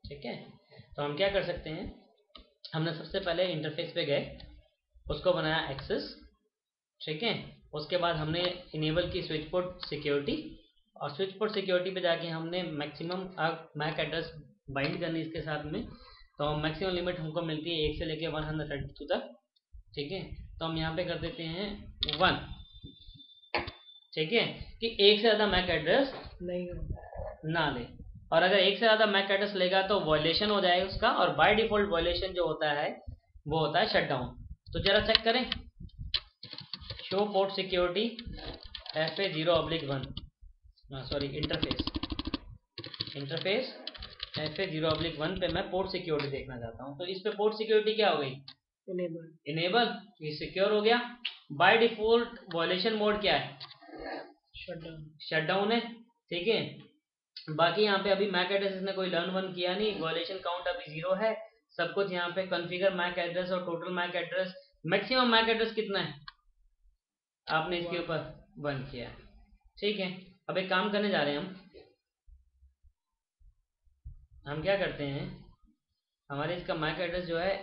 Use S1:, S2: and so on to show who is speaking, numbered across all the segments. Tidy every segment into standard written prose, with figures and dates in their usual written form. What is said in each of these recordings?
S1: ठीक है, तो हम क्या कर सकते हैं, हमने सबसे पहले इंटरफेस पे गए, उसको बनाया एक्सेस। ठीक है, उसके बाद हमने इनेबल की स्विच पोर्ट सिक्योरिटी, और स्विच पोर्ट सिक्योरिटी पे जाके हमने मैक्सिमम मैक एड्रेस बाइंड करनी इसके साथ में। तो मैक्सिमम लिमिट हमको मिलती है 1 से लेके 132 तक। ठीक है, तो हम यहाँ पे कर देते हैं 1। ठीक है, कि एक से ज़्यादा मैक एड्रेस नहीं ना ले, और अगर एक से ज़्यादा मैक एड्रेस लेगा तो वॉयलेशन हो जाएगा उसका, और बाय डिफॉल्ट वॉयलेशन जो होता है वो होता है शटडाउन। तो जरा चेक करें, show port security FA0/1, sorry interface FA0/1 पे मैं पोर्ट सिक्योरिटी देखना चाहता हूँ। तो इस पे पोर्ट सिक्योरिटी क्या हो गई, इनेबल, ये सिक्योर हो गया। बाय डिफॉल्ट वॉयलेशन मोड क्या है, शटडाउन है। ठीक है, बाकी यहाँ पे अभी मैक एड्रेस ने कोई लर्न वन किया नहीं, वॉयलेशन काउंट अभी 0 है। सब कुछ यहाँ पे कॉन्फ़िगर मैक एड्रेस और total MAC address, maximum MAC address कितना है आपने इसके ऊपर 1 किया। ठीक है, अब एक काम करने जा रहे हैं हम क्या करते हैं, हमारे इसका मैक एड्रेस जो है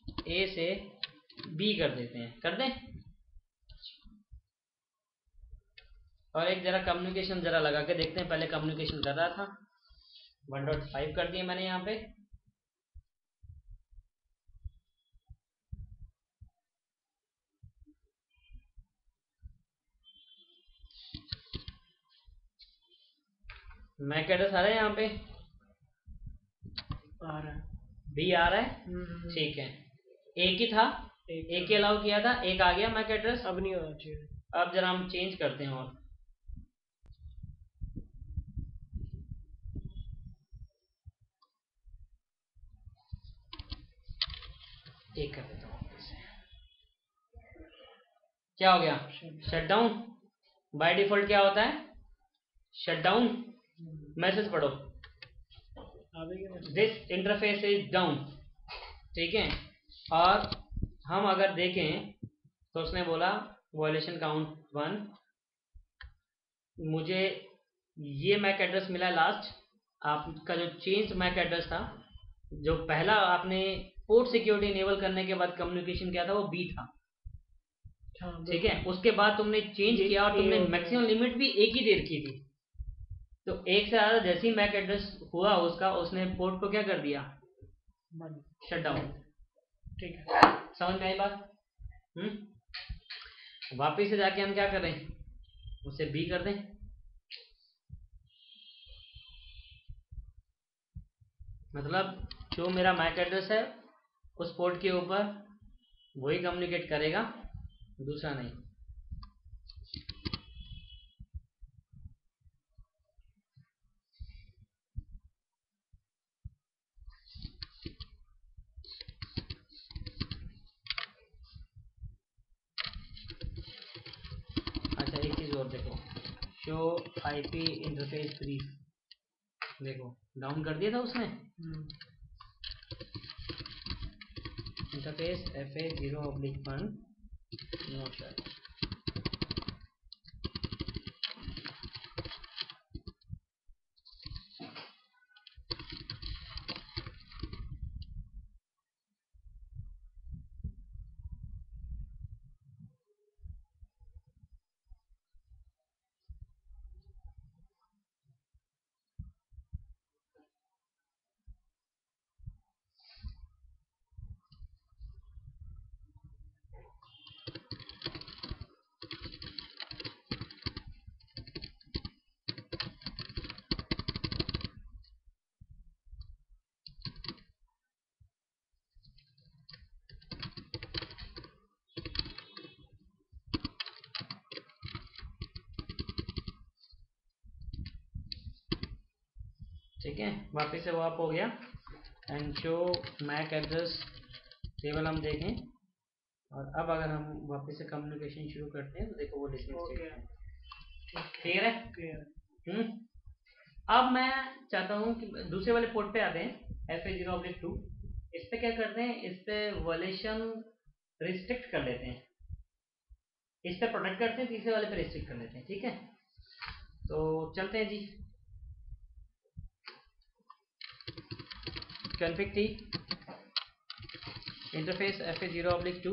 S1: A से B कर देते हैं, कर दें। और एक जरा कम्युनिकेशन जरा लगा के देखते हैं, पहले कम्युनिकेशन कर रहा था 1.5 कर दिए मैंने यहाँ पे। मैक एड्रेस आ रहा है यहाँ पे, आ रहा है, B आ रहा है। ठीक है, एक ही था, एक ही अलाउ किया था, एक आ गया मैक एड्रेस, अब नहीं होना चाहिए। अब जरा हम चेंज करते हैं, और एक कर देता हूँ। क्या हो गया, शटडाउन। बाय डिफॉल्ट क्या होता है, शटडाउन। मैसेज पढ़ो, दिस इंटरफेस इज डाउन। ठीक है, और हम अगर देखें तो उसने बोला वॉयलेशन काउंट 1, मुझे ये मैक एड्रेस मिला लास्ट, आपका जो चेंज मैक एड्रेस था, जो पहला आपने पोर्ट सिक्योरिटी इनेबल करने के बाद कम्युनिकेशन किया था वो B था। ठीक है, उसके बाद तुमने चेंज किया और तुमने मैक्सिमम लिमिट भी एक ही दे रखी थी। तो एक से ज्यादा जैसे ही मैक एड्रेस हुआ उसका, उसने पोर्ट को क्या कर दिया, शटडाउन। ठीक है, समझ में आई बात। वापिस से जाके हम क्या करें, उसे B कर दें। मतलब जो मेरा मैक एड्रेस है उस पोर्ट के ऊपर वही कम्युनिकेट करेगा, दूसरा नहीं। अच्छा, एक चीज और देखो, शो IP इंटरफेस ब्रीफ, देखो डाउन कर दिया था उसने। Interface FA0/1 no shut. ठीक है, वापस से वो आप हो गया। And show MAC address table हम देखें, और अब अगर हम वापस से कम्युनिकेशन शुरू करते हैं तो देखो वो लिखने क्लियर है। अब मैं चाहता हूँ कि दूसरे वाले पोर्ट पे आते हैं, FA0/2। इस पे क्या करते हैं, इस पे वॉयलेशन रिस्ट्रिक्ट कर लेते हैं, इस पे प्रोटेक्ट करते हैं, तीसरे वाले पे रिस्ट्रिक्ट कर लेते हैं। ठीक है, तो चलते हैं जी। कॉन्फ़िग थी interface FA0/2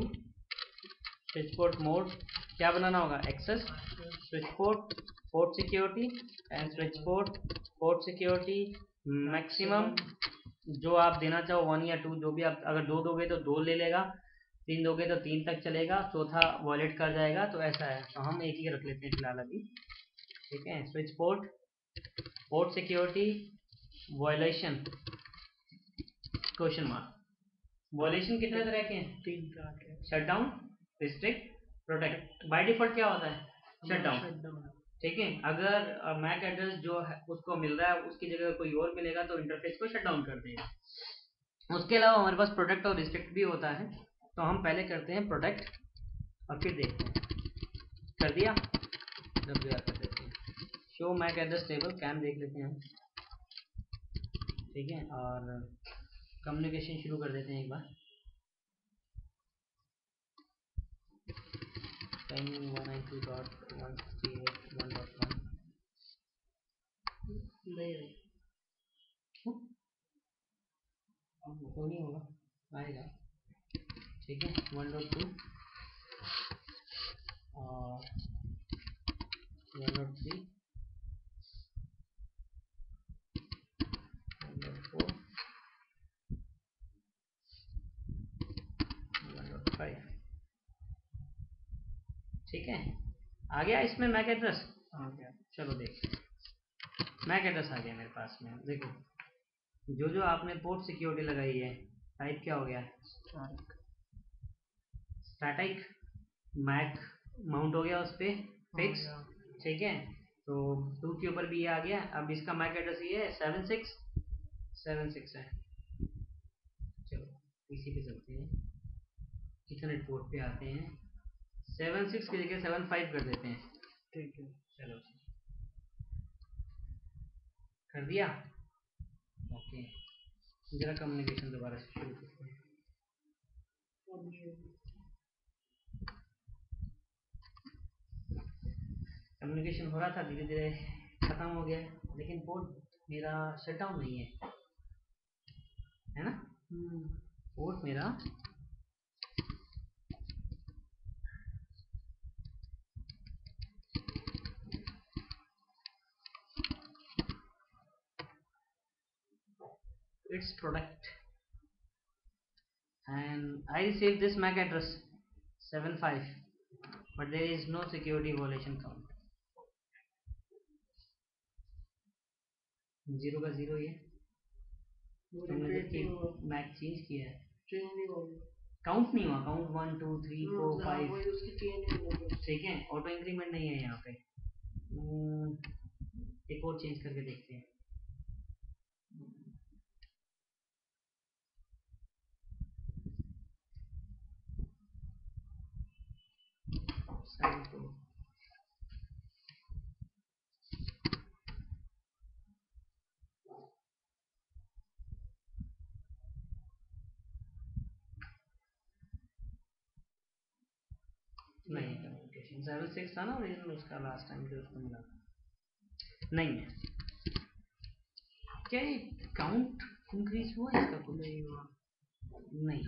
S1: switch port mode क्या बनाना होगा, access switch port port security and switch port port security maximum जो आप देना चाहो 1 या 2, जो भी आप, अगर 2 दोगे तो 2 ले लेगा, 3 दोगे तो 3 तक चलेगा, चौथा वॉयलेट कर जाएगा। तो ऐसा है, तो हम एक ही रख लेते हैं फिलहाल अभी, ठीक है। Switch port port security violation question mark. Violation कितने तरह के हैं,
S2: 3 तरह के,
S1: shutdown, restrict, protect. By default क्या होता है, शटडाउन, ठीक है। अगर मैक एड्रेस जो है उसको मिल रहा है उसकी जगह कोई और मिलेगा तो इंटरफेस को शटडाउन कर देगा। उसके अलावा हमारे पास प्रोटेक्ट और रिस्ट्रिक्ट भी होता है, तो हम पहले करते हैं प्रोटेक्ट और फिर देखते हैं। कर दिया, WR कर देते हैं, show MAC address table CAM देख लेते हैं हम, ठीक है। और कम्युनिकेशन शुरू कर देते हैं एक बार। 192.168.1.1
S2: नहीं
S1: तो नहीं होगा, आएगा, ठीक है। 1.2 और 1.3 1.4 1.5, ठीक है। आ गया इसमें मैक एड्रेस,
S2: आ गया।
S1: चलो देखते हैं, मैक एड्रेस आ गया मेरे पास में। देखो जो जो आपने पोर्ट सिक्योरिटी लगाई है, टाइप क्या हो गया, स्टैटिक मैक माउंट हो गया उस पर फिक्स, ठीक है। तो 2 के ऊपर भी ये आ गया। अब इसका मैक एड्रेस ये है 7676 है। चलो इसी पे चलते हैं, इथरनेट पोर्ट पे आते हैं, 76 की जगह 75 कर देते हैं,
S2: ठीक है।
S1: चलो कर दिया, ओके। जरा कम्युनिकेशन दोबारा से शुरू करते हैं। कम्युनिकेशन हो रहा था, धीरे धीरे खत्म हो गया, लेकिन पोर्ट मेरा शटडाउन नहीं है ना, पोर्ट मेरा its product and I received this MAC address 75, but there is no security violation count, 0 का 0 ये तुमने जबकि मैक चेंज किया है, काउंट नहीं हुआ, काउंट 1 2 3 4 5, ठीक है। ऑटो इंक्रीमेंट नहीं है यहाँ पे। एक और चेंज करके देखते हैं, नहीं कम्युनिकेशन 76 था ना ओरिजिनल उसका, लास्ट टाइम जो उसको मिला नहीं है। क्या काउंट इंक्रीज हुआ इसका, कुछ नहीं हुआ, नहीं।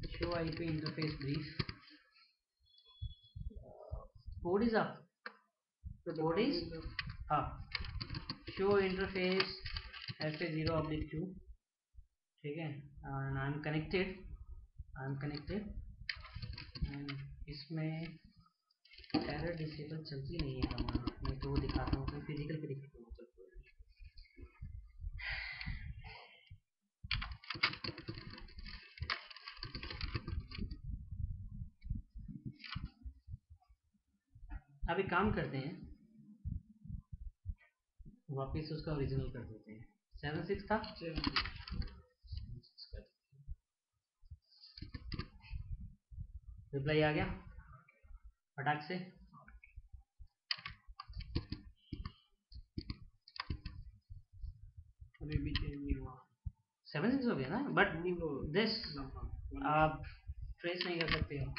S1: Show IP interface brief, code is up, code is up, show interface FA0/2, ठीक है। And I am connected and इसमें एरर डिसेबल चलती नहीं है कमांड, मैं तो वो दिखाता हूँ, फिजिकल पे दिखाता हूँ। अब एक काम करते हैं, वापस उसका ओरिजिनल कर देते हैं। 76 था, रिप्लाई आ गया फटाक से,
S2: अभी भी चेंज नहीं हुआ,
S1: 76 हो गया ना, बट दिस आप ट्रेस नहीं कर सकते हो।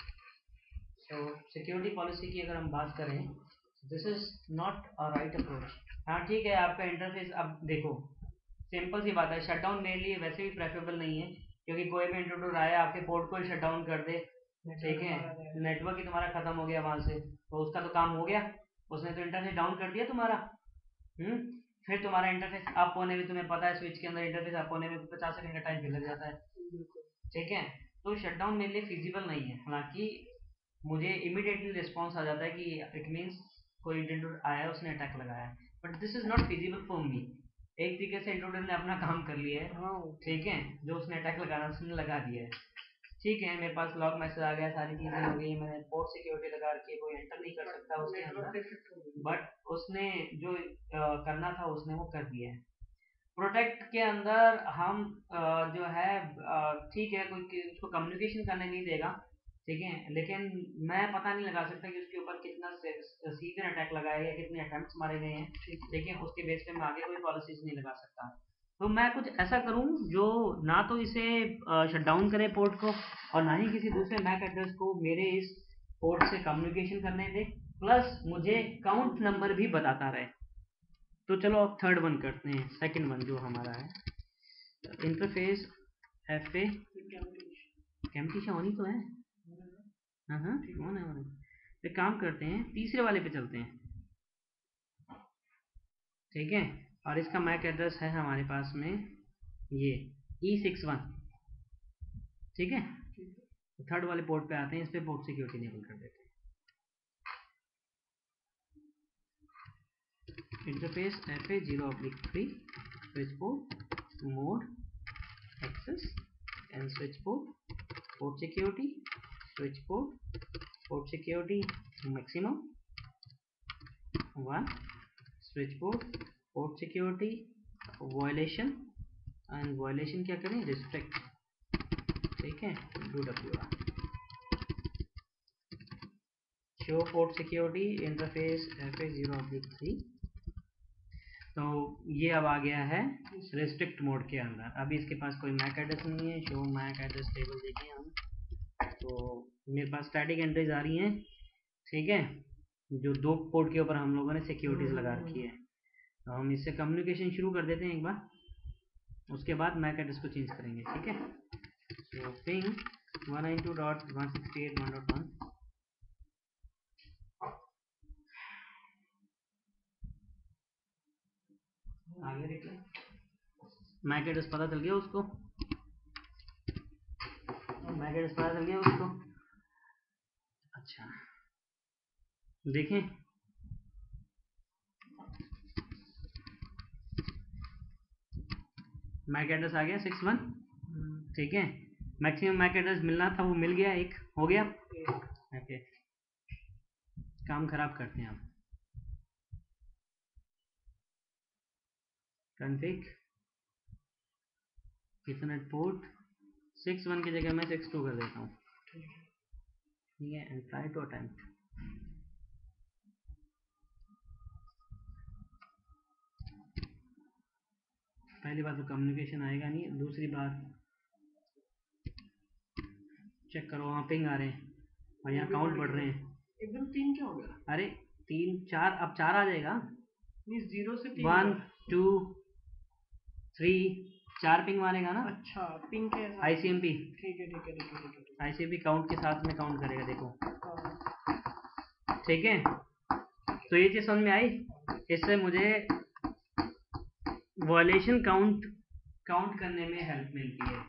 S1: तो सिक्योरिटी पॉलिसी की अगर हम बात करें, this is not a right approach. हाँ ठीक है, आपका इंटरफेस अब देखो सिंपल सी बात है, शटडाउन मेरे लिए वैसे भी प्रेफरेबल नहीं है, क्योंकि कोई भी इंट्रूडर आया आपके पोर्ट को शट डाउन कर दे, ठीक है, नेटवर्क ही तुम्हारा खत्म हो गया वहां से, तो उसका तो काम हो गया, उसने तो इंटरफेस डाउन कर दिया तुम्हारा। फिर तुम्हारा इंटरफेस अप होने में, तुम्हें पता है स्विच के अंदर इंटरफेस अप होने में 50 सेकंड का टाइम भी लग जाता है, ठीक है। तो शटडाउन मेरे लिए फिजिबल नहीं है, हालांकि मुझे इमीडिएटली रिस्पॉन्स आ जाता है कि इट मीन्स कोई इंट्रूडर आया, उसने अटैक लगाया है, but this is not feasible for me. एक तरीके से इंट्रूडर ने अपना काम कर लिया है, ठीक है, जो उसने अटैक लगाना उसने लगा दिया है, ठीक है। मेरे पास लॉग मैसेज आ गया, सारी चीजें हो गई, मैंने पोर्ट सिक्योरिटी लगा रखी है, कोई एंटर नहीं कर सकता उसके अंदर, बट उसने जो करना था उसने वो कर दिया है। प्रोटेक्ट के अंदर हम जो है ठीक है, कोई उसको कम्युनिकेशन करने नहीं देगा, ठीक है, लेकिन मैं पता नहीं लगा सकता कि उसके ऊपर कितना सीजन अटैक लगाया गया, कितने अटेम्प्ट्स मारे गए हैं, ठीक है, उसके बेस पे मैं आगे कोई पॉलिसीज नहीं लगा सकता। तो मैं कुछ ऐसा करूं जो ना तो इसे शट डाउन करे पोर्ट को, और ना ही किसी दूसरे मैक एड्रेस को मेरे इस पोर्ट से कम्युनिकेशन करने दे, प्लस मुझे काउंट नंबर भी बताता रहे। तो चलो अब थर्ड वन करते हैं, सेकंड वन जो हमारा है इंटरफेस एफ ए कैम्पटिशन होनी तो है, हाँ हाँ कौन है, एक काम करते हैं तीसरे वाले पे चलते हैं, ठीक है, और इसका मैक एड्रेस है हमारे पास में ये E61, ठीक है। तो थर्ड वाले पोर्ट पे आते हैं, इस पे पोर्ट सिक्योरिटी इनेबल कर देते हैं। Interface FA0/3 switch port mode access and switch port security switch port security maximum 1 switch port security violation and violation क्या करें restrict, ठीक है, do WR show port security interface FA0/3। तो ये अब आ गया है restrict मोड के अंदर, अभी इसके पास कोई मैक एड्रेस नहीं है, शो मैक एड्रेस टेबल देखें हम, तो मेरे पास स्टैटिक एंट्रीज आ रही हैं, ठीक है, जो दो पोर्ट के ऊपर हम लोगों ने सिक्योरिटीज लगा रखी है। तो हम इससे कम्युनिकेशन शुरू कर देते हैं एक बार, उसके बाद मैक एड्रेस को चेंज करेंगे, ठीक है। सो पिंग 192.168.1.1 आगे रिप्लाई, मैक एड्रेस पता चल गया उसको, मैक एड्रेस पता चल गया उसको, अच्छा देखें, मैक एड्रेस आ गया 61, ठीक है, मैक्सिमम मैक एड्रेस मिलना था वो मिल गया, एक हो गया, ओके। काम खराब करते हैं अब, कॉन्फ़िग इथरनेट पोर्ट 61 की जगह मैं 62 कर देता हूँ, ठीक है, एंड ट्राई टू अटेम्प्ट। पहली बात तो कम्युनिकेशन आएगा नहीं, दूसरी बात चेक करो वहाँ पिंग आ रहे हैं और यहाँ काउंट बढ़ रहे हैं,
S2: एकदम 3 क्या हो गया,
S1: अरे 3 4 अब 4 आ जाएगा,
S2: 0 से 3
S1: 1 2 3 4 पिंग मारेगा ना,
S2: अच्छा पिंग के
S1: ICMP,
S2: ठीक है
S1: ICMP काउंट के साथ में काउंट करेगा, देखो,
S2: हाँ।
S1: ठीक है। तो ये चीज समझ में आई, इससे मुझे वायलेशन काउंट करने में हेल्प मिलती है।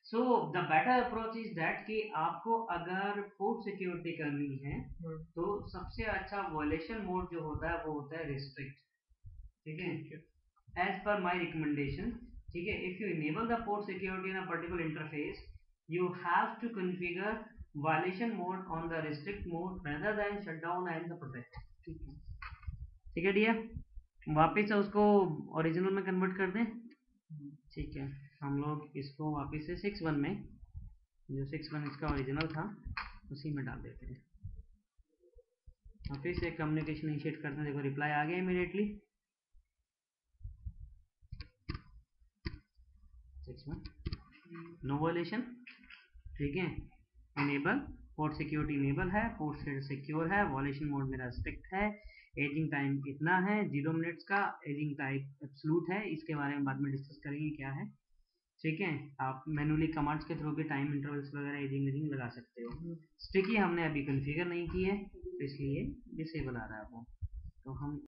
S1: So the better approach is that कि आपको अगर पोर्ट सिक्योरिटी करनी है तो सबसे अच्छा वायलेशन मोड जो होता है वो होता है रिस्ट्रिक्ट, ठीक है, एज पर माय रिकमेंडेशन, ठीक है। If you enable the port security in a particular interface you have to configure violation mode on the restrict mode rather than shut down and the protect, ठीक है dear. वापस से उसको original में convert कर दें, ठीक है, हम लोग इसको वापस से 61 में, जो 61 इसका ओरिजिनल था उसी में डाल देते हैं, वापस से कम्युनिकेशन इनिशिएट करते हैं, देखो रिप्लाई आ गया इमीडिएटली 61 नो वायलेशन, ठीक है, इनेबल पोर्ट सिक्योरिटी इनेबल है, पोर्ट सिक्योर है, वायलेशन मोड मेरा स्ट्रिक्ट है, एजिंग टाइम इतना है 0 मिनट्स का, एजिंग टाइप एब्सोल्यूट है, इसके बारे में बाद में डिस्कस करेंगे क्या है। ठीक है, आप मैनुअली कमांड्स के थ्रू भी टाइम इंटरवल्स वगैरह एजिंग वेजिंग लगा सकते हो। स्टिकी हमने अभी कॉन्फ़िगर नहीं की है, तो इसलिए डिसेबल आ रहा है वो। तो हम